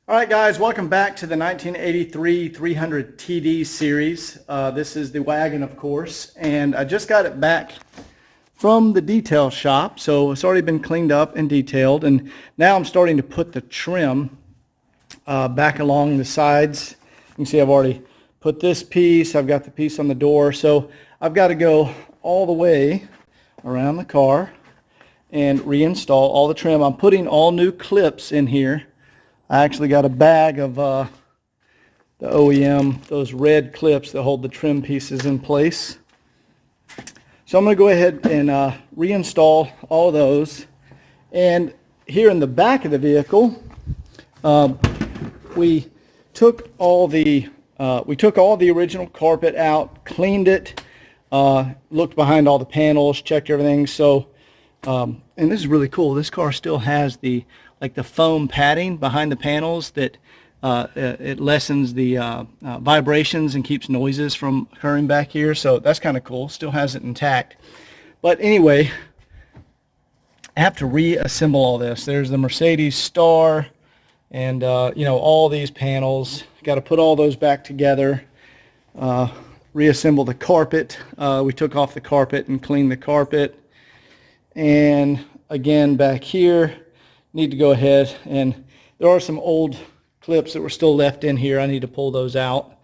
All right, guys, welcome back to the 1983 300 TD series. This is the Wagon, of course, and I just got it back from the detail shop, so it's already been cleaned up and detailed, and now I'm starting to put the trim back along the sides. You can see I've already put this piece, I've got the piece on the door, so I've got to go all the way around the car and reinstall all the trim. I'm putting all new clips in here. I actually got a bag of the OEM, those red clips that hold the trim pieces in place. So I'm going to go ahead and reinstall all of those. And here in the back of the vehicle, we took all the original carpet out, cleaned it, looked behind all the panels, checked everything. So, and this is really cool. This car still has the foam padding behind the panels that it lessens the vibrations and keeps noises from occurring back here. So that's kind of cool. Still has it intact. But anyway, I have to reassemble all this. There's the Mercedes star and all these panels. Got to put all those back together. Reassemble the carpet. We took off the carpet and cleaned the carpet. And again, back here, need to go ahead, and there are some old clips that were still left in here. I need to pull those out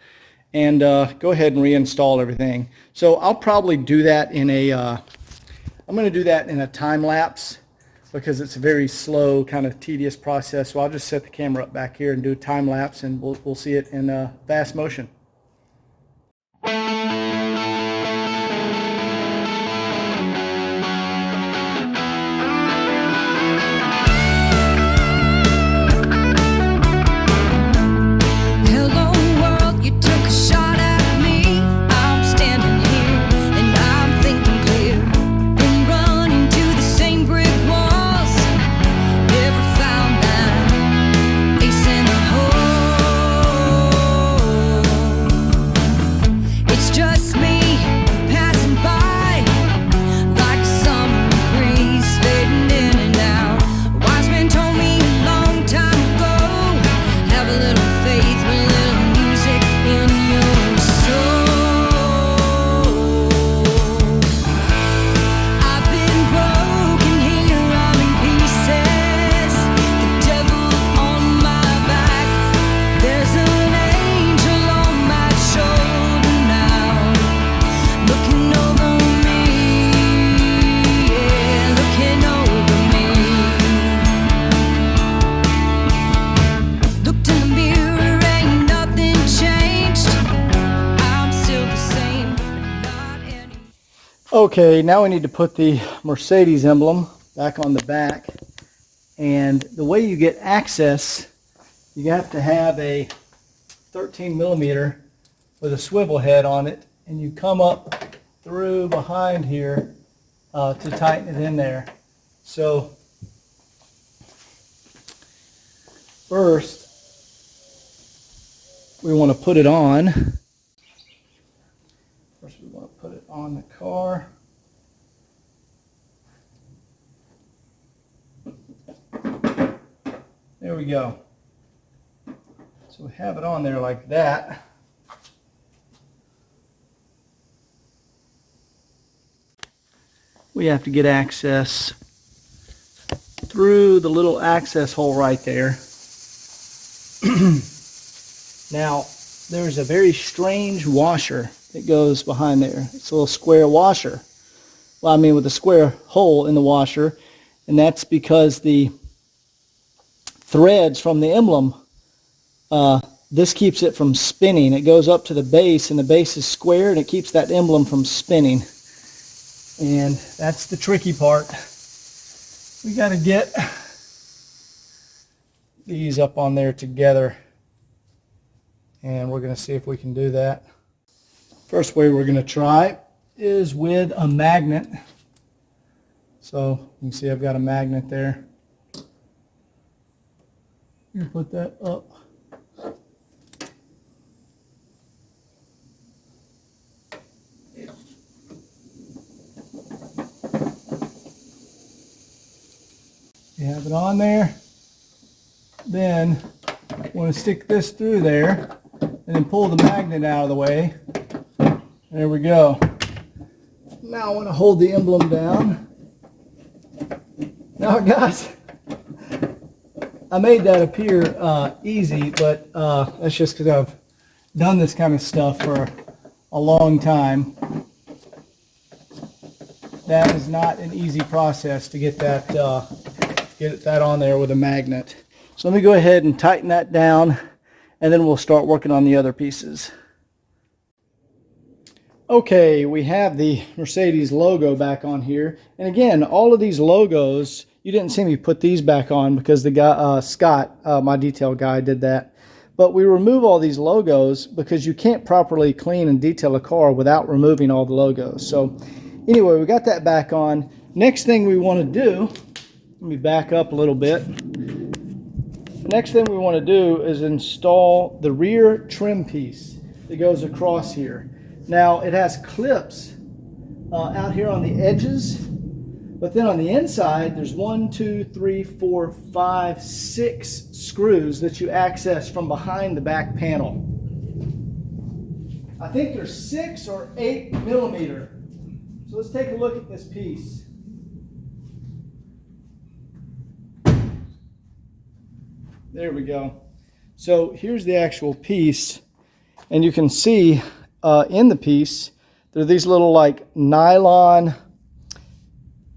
and go ahead and reinstall everything. So I'll probably do that in a I'm going to do that in a time lapse because it's a very slow, kind of tedious process. So I'll just set the camera up back here and do a time lapse, and we'll see it in fast motion. Okay, now we need to put the Mercedes emblem back on the back, and the way you get access, you have to have a 13mm with a swivel head on it, and you come up through behind here to tighten it in there. So first we want to put it on. First we want to put it on the car. There we go. So we have it on there like that. We have to get access through the little access hole right there. Now, there's a very strange washer that goes behind there. It's a little square washer. Well, I mean with a square hole in the washer, and that's because the threads from the emblem, this keeps it from spinning. It goes up to the base, and the base is square, and it keeps that emblem from spinning. And that's the tricky part. We got to get these up on there together, and we're going to see if we can do that. First way we're going to try is with a magnet. So you can see I've got a magnet there. You put that up. You have it on there. Then want to stick this through there and then pull the magnet out of the way. There we go. Now I want to hold the emblem down. Now guys, I made that appear easy, but that's just because I've done this kind of stuff for a long time. That is not an easy process to get that on there with a magnet. So let me go ahead and tighten that down, and then we'll start working on the other pieces. Okay, we have the Mercedes logo back on here. And again, all of these logos, you didn't see me put these back on because the guy, Scott, my detail guy, did that. But we remove all these logos because you can't properly clean and detail a car without removing all the logos. So anyway, we got that back on. Next thing we want to do, let me back up a little bit. Next thing we want to do is install the rear trim piece that goes across here. Now it has clips out here on the edges, but then on the inside there's 1, 2, 3, 4, 5, 6 screws that you access from behind the back panel. I think they're 6 or 8 millimeter. So let's take a look at this piece. There we go. So here's the actual piece, and you can see in the piece there are these little like nylon,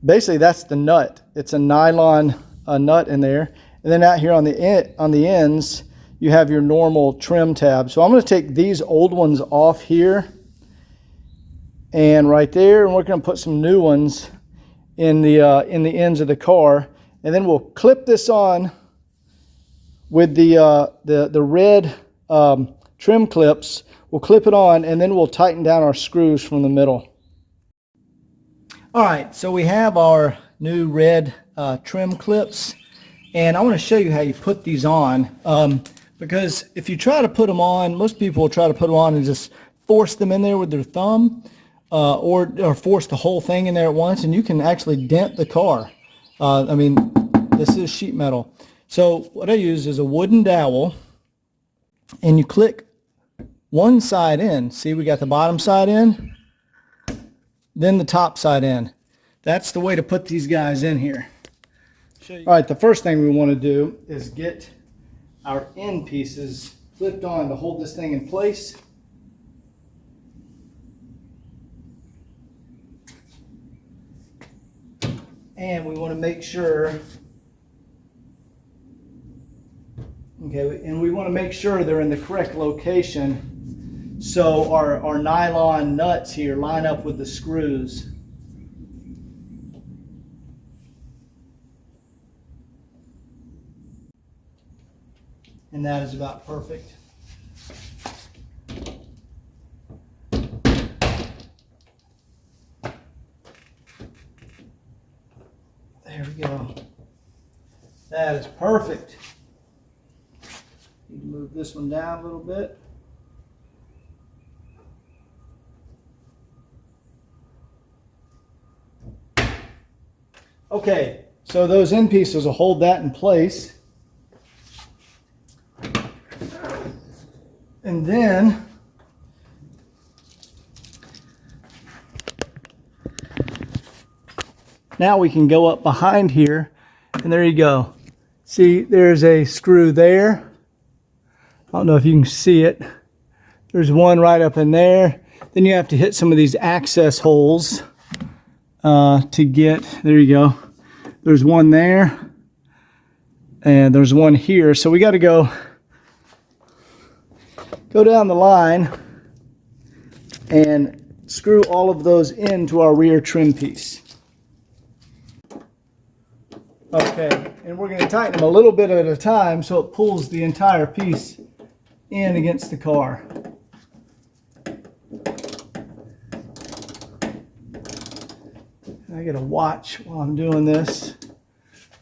basically that's the nut. It's a nylon nut in there, and then out here on the ends you have your normal trim tab. So I'm going to take these old ones off here and right there, and we're going to put some new ones in the ends of the car, and then we'll clip this on with the red trim clips. We'll clip it on, and then we'll tighten down our screws from the middle. All right, so we have our new red trim clips, and I want to show you how you put these on, because if you try to put them on, most people will try to put them on and just force them in there with their thumb, or force the whole thing in there at once, and you can actually dent the car. I mean, this is sheet metal. So what I use is a wooden dowel, and you click one side in. See, we got the bottom side in, then the top side in. That's the way to put these guys in here. All right, the first thing we want to do is get our end pieces clipped on to hold this thing in place. And we want to make sure, okay, and we want to make sure they're in the correct location, so our nylon nuts here line up with the screws. And that is about perfect. There we go. That is perfect. Need to move this one down a little bit. Okay, so those end pieces will hold that in place. And then now we can go up behind here, and there you go. See, there's a screw there. I don't know if you can see it. There's one right up in there. Then you have to hit some of these access holes to get, there you go. There's one there, and there's one here. So we got to go down the line and screw all of those into our rear trim piece. Okay, and we're going to tighten them a little bit at a time so it pulls the entire piece in against the car. I got to watch while I'm doing this.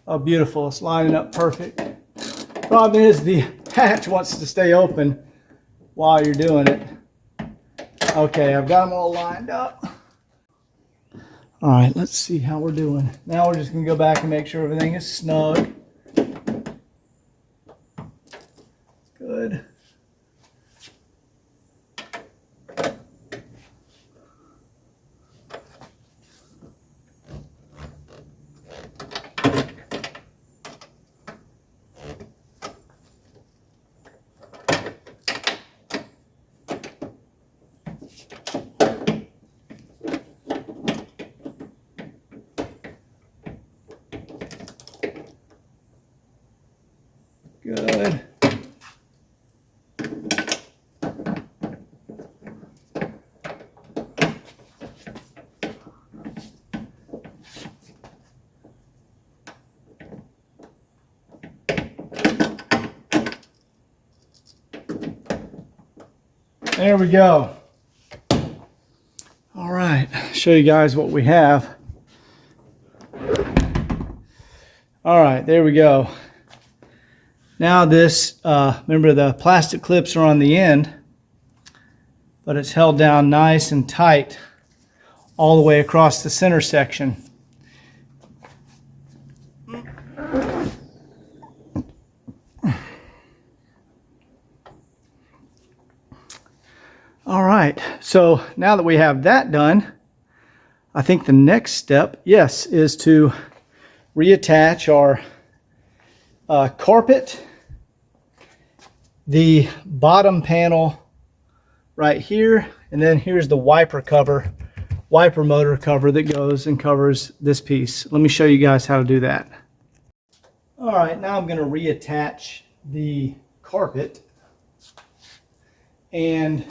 Oh, beautiful. It's lining up perfect. Problem is the hatch wants to stay open while you're doing it. Okay, I've got them all lined up. All right, let's see how we're doing. Now we're just going to go back and make sure everything is snug. Good. There we go. All right, show you guys what we have. All right, there we go. Now this, remember the plastic clips are on the end, but it's held down nice and tight all the way across the center section. All right, so now that we have that done, I think the next step, yes, is to reattach our carpet, the bottom panel right here, and then here's the wiper motor cover that goes and covers this piece. Let me show you guys how to do that. All right, now I'm going to reattach the carpet, and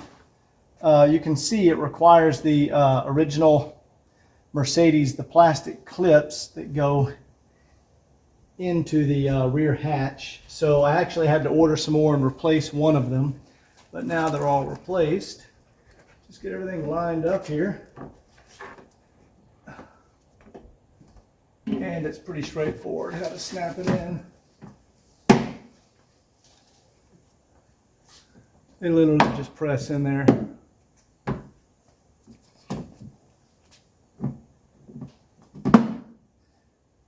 you can see it requires the original Mercedes, the plastic clips that go into the rear hatch. So I actually had to order some more and replace one of them, but now they're all replaced. Just get everything lined up here. And it's pretty straightforward how to snap it in. They literally just press in there.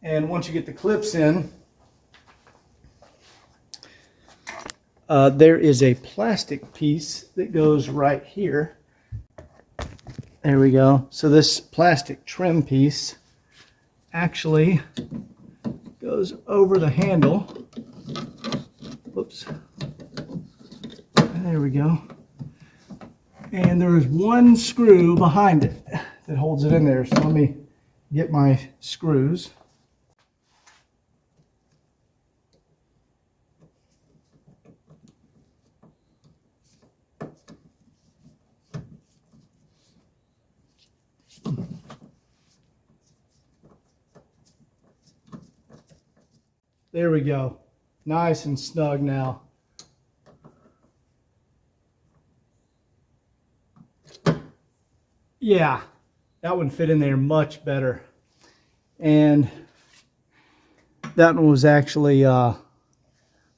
And once you get the clips in, there is a plastic piece that goes right here. There we go. So this plastic trim piece actually goes over the handle. Whoops. There we go. And there is one screw behind it that holds it in there. So let me get my screws. There we go. Nice and snug now. Yeah, that one fit in there much better. And that one was actually, let's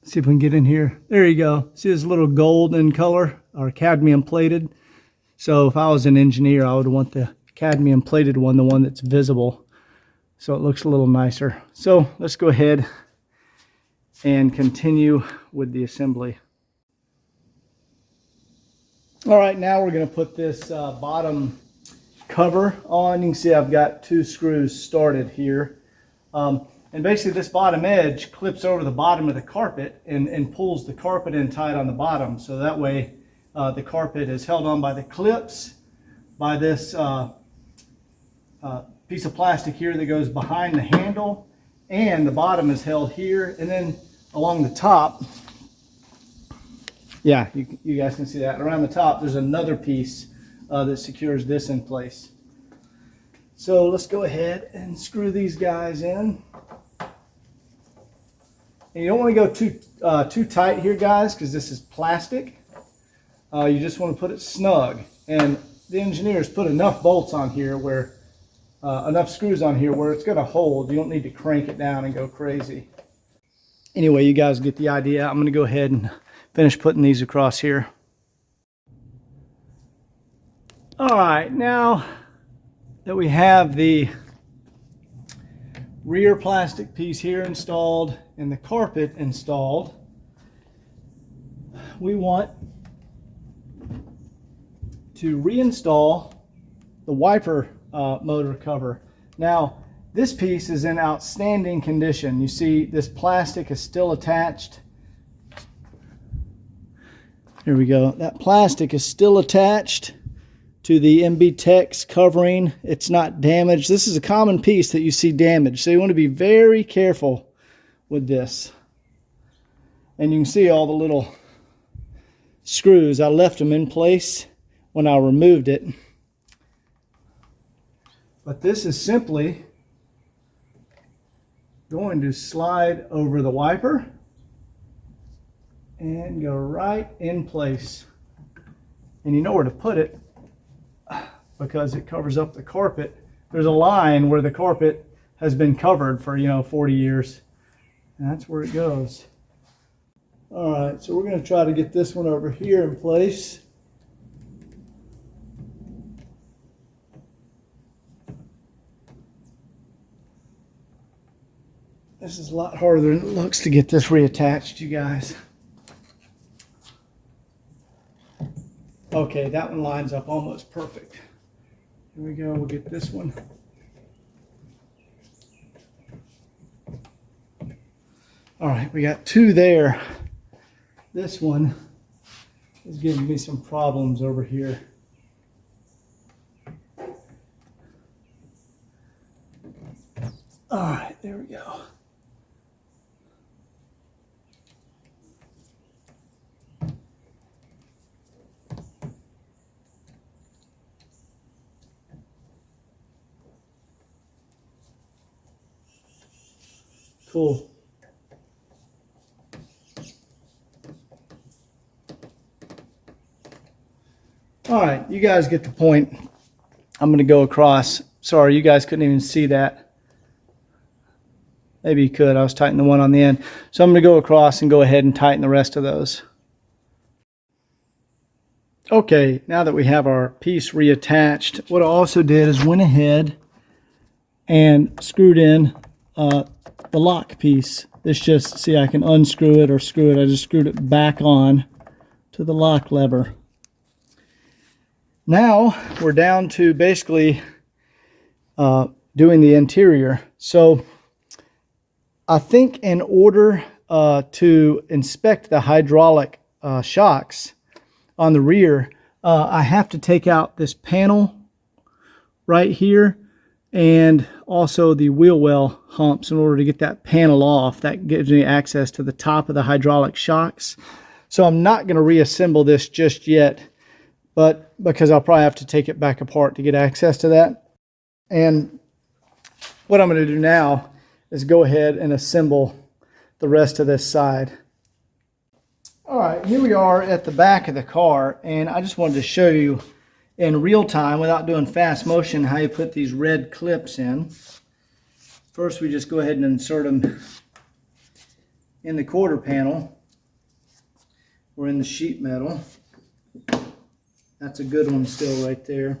see if we can get in here. There you go. See this little golden color, or cadmium plated? So if I was an engineer, I would want the cadmium plated one, the one that's visible. So it looks a little nicer. So let's go ahead and continue with the assembly. All right, now we're going to put this bottom cover on. You can see I've got two screws started here. And basically this bottom edge clips over the bottom of the carpet and pulls the carpet in tight on the bottom. So that way the carpet is held on by the clips, by this piece of plastic here that goes behind the handle, and the bottom is held here, and then along the top, yeah, you guys can see that. Around the top, there's another piece that secures this in place. So let's go ahead and screw these guys in. And you don't want to go too tight here, guys, because this is plastic. You just want to put it snug. And the engineers put enough bolts on here where, enough screws on here where it's going to hold. You don't need to crank it down and go crazy. Anyway, you guys get the idea. I'm going to go ahead and finish putting these across here. All right, now that we have the rear plastic piece here installed and the carpet installed, we want to reinstall the wiper motor cover. Now, this piece is in outstanding condition. You see this plastic is still attached. Here we go. That plastic is still attached to the MB-Tex covering. It's not damaged. This is a common piece that you see damaged, so you want to be very careful with this. And you can see all the little screws. I left them in place when I removed it. But this is simply going to slide over the wiper and go right in place. And you know where to put it because it covers up the carpet. There's a line where the carpet has been covered for 40 years. And that's where it goes. All right, so we're going to try to get this one over here in place. This is a lot harder than it looks to get this reattached, you guys. Okay, that one lines up almost perfect. Here we go, we'll get this one. All right, we got two there. This one is giving me some problems over here. All right, there we go. Cool. All right, you guys get the point. I'm going to go across. Sorry, you guys couldn't even see that. Maybe you could. I was tightening the one on the end. So I'm going to go across and go ahead and tighten the rest of those. Okay, now that we have our piece reattached, what I also did is went ahead and screwed in the lock piece. This just, see, I can unscrew it or screw it. I just screwed it back on to the lock lever. Now we're down to basically doing the interior. So I think in order to inspect the hydraulic shocks on the rear, I have to take out this panel right here and also the wheel well humps in order to get that panel off. That gives me access to the top of the hydraulic shocks. So I'm not going to reassemble this just yet, but because I'll probably have to take it back apart to get access to that. And what I'm going to do now is go ahead and assemble the rest of this side. All right, here we are at the back of the car, and I just wanted to show you in real time without doing fast motion how you put these red clips in. First, we just go ahead and insert them in the quarter panel or in the sheet metal. That's a good one still right there.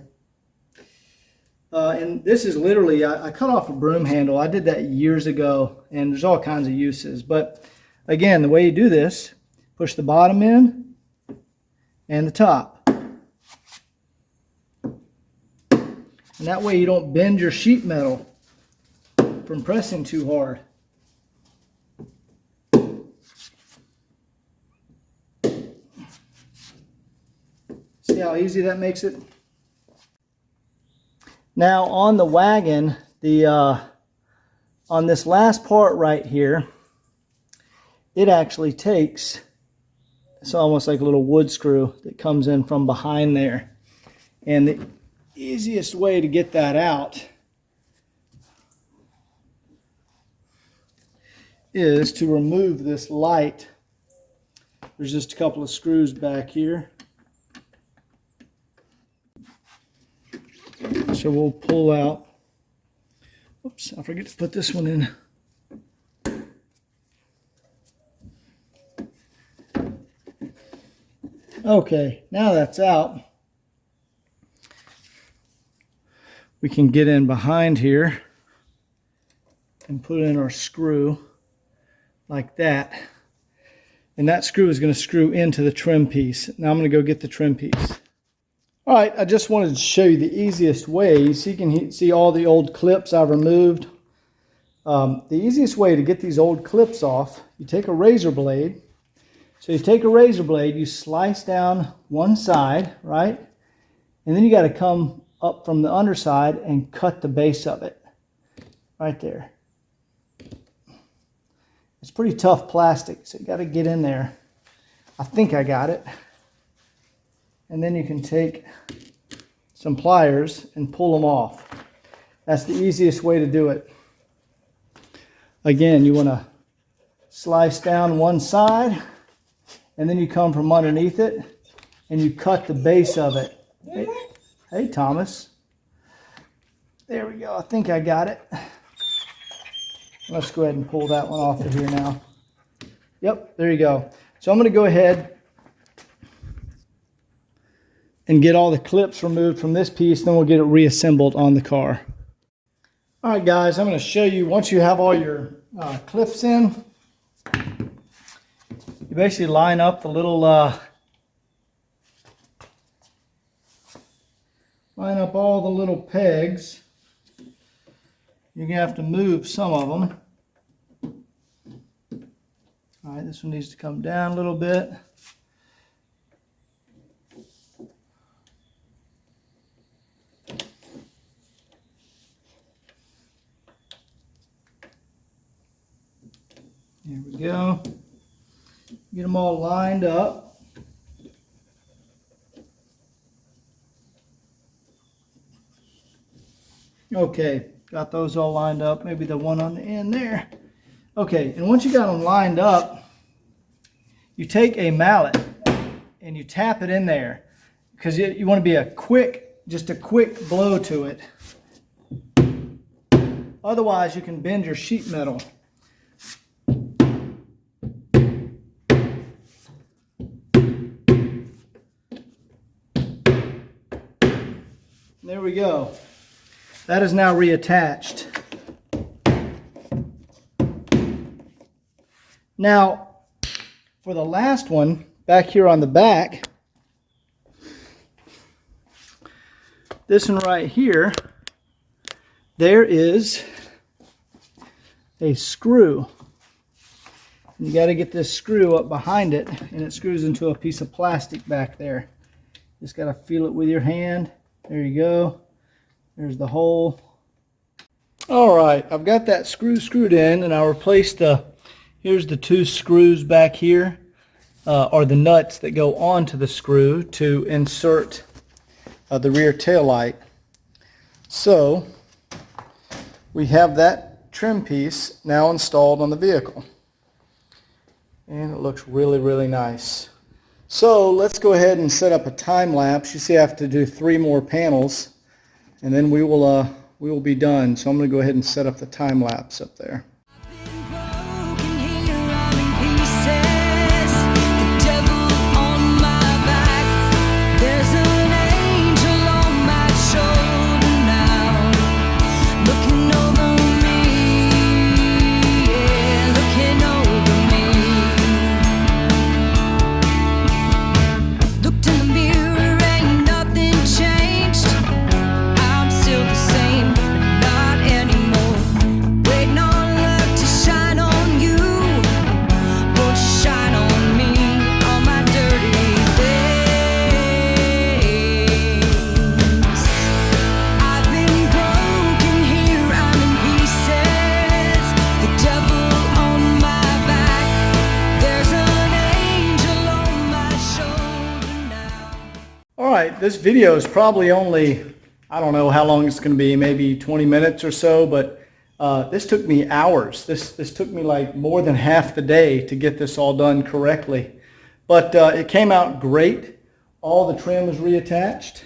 And this is literally, I cut off a broom handle. I did that years ago, and there's all kinds of uses. But again, the way you do this, push the bottom in and the top. And that way you don't bend your sheet metal from pressing too hard. See how easy that makes it? Now on the wagon, on this last part right here, it actually takes, it's almost like a little wood screw that comes in from behind there. And the easiest way to get that out is to remove this light. There's just a couple of screws back here. So we'll pull out, oops, I forget to put this one in. Okay, now that's out, we can get in behind here and put in our screw like that. And that screw is going to screw into the trim piece. Now I'm going to go get the trim piece. All right, I just wanted to show you the easiest way. So you can see all the old clips I've removed. The easiest way to get these old clips off, you take a razor blade. So you take a razor blade, you slice down one side, right? And then you got to come up from the underside and cut the base of it right there. It's pretty tough plastic, so you got to get in there. I think I got it. And then you can take some pliers and pull them off. That's the easiest way to do it. Again, you want to slice down one side, and then you come from underneath it and you cut the base of it. Hey, Thomas. There we go. I think I got it. Let's go ahead and pull that one off of here now. Yep, there you go. So I'm going to go ahead and get all the clips removed from this piece, then we'll get it reassembled on the car. All right, guys, I'm going to show you, once you have all your clips in, you basically line up the little, line up all the little pegs. You're going to have to move some of them. All right, this one needs to come down a little bit. There we go. Get them all lined up. Okay, got those all lined up. Maybe the one on the end there. Okay, and once you got them lined up, you take a mallet and you tap it in there because you want to be just a quick blow to it. Otherwise, you can bend your sheet metal. There we go. That is now reattached. Now, for the last one, back here on the back, this one right here, there is a screw. You got to get this screw up behind it, and it screws into a piece of plastic back there. Just got to feel it with your hand. There you go. There's the hole. All right, I've got that screw screwed in, and I'll replace here's the two screws back here, are the nuts that go onto the screw to insert the rear tail light. So we have that trim piece now installed on the vehicle. And it looks really, really nice. So let's go ahead and set up a time lapse. You see I have to do 3 more panels, and then we will be done. So I'm going to go ahead and set up the time lapse up there. This video is probably only, I don't know how long it's going to be, maybe 20 minutes or so, but this took me hours. This took me like more than half the day to get this all done correctly. But it came out great. All the trim is reattached.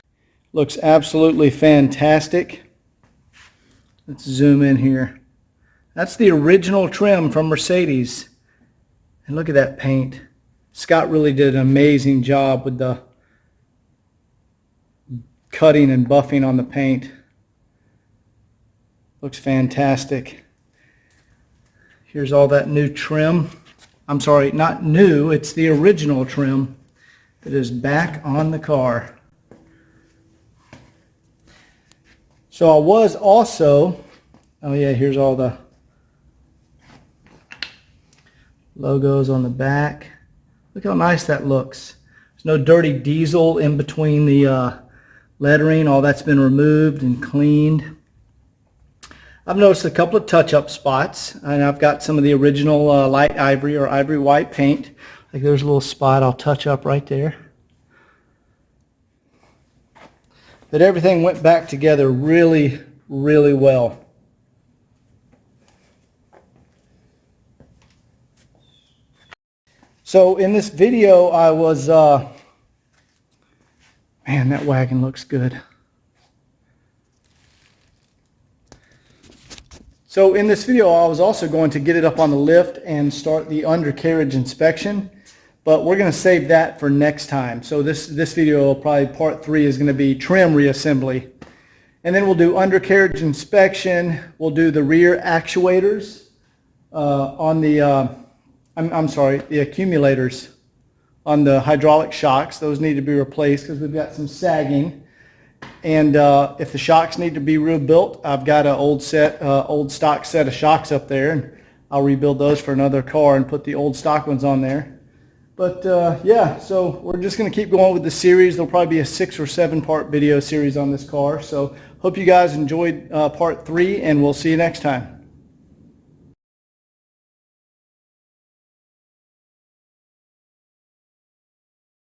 Looks absolutely fantastic. Let's zoom in here. That's the original trim from Mercedes. And look at that paint. Scott really did an amazing job with the cutting and buffing on the paint. Looks fantastic. Here's all that new trim. I'm sorry, not new, it's the original trim that is back on the car. So I was also, oh yeah, here's all the logos on the back. Look how nice that looks. There's no dirty diesel in between the lettering, all that's been removed and cleaned. I've noticed a couple of touch-up spots, and I've got some of the original light ivory or ivory white paint. Like there's a little spot I'll touch up right there. But everything went back together really, really well. So in this video I was, man, that wagon looks good. So in this video I was also going to get it up on the lift and start the undercarriage inspection, but we're going to save that for next time. So this video, probably part 3, is going to be trim reassembly. And then we'll do undercarriage inspection. We'll do the rear actuators on the, the accumulators on the hydraulic shocks. Those need to be replaced because we've got some sagging. And if the shocks need to be rebuilt, I've got an old stock set of shocks up there, and I'll rebuild those for another car and put the old stock ones on there. But yeah, so we're just going to keep going with the series. There'll probably be a 6 or 7 part video series on this car. So hope you guys enjoyed part 3, and we'll see you next time.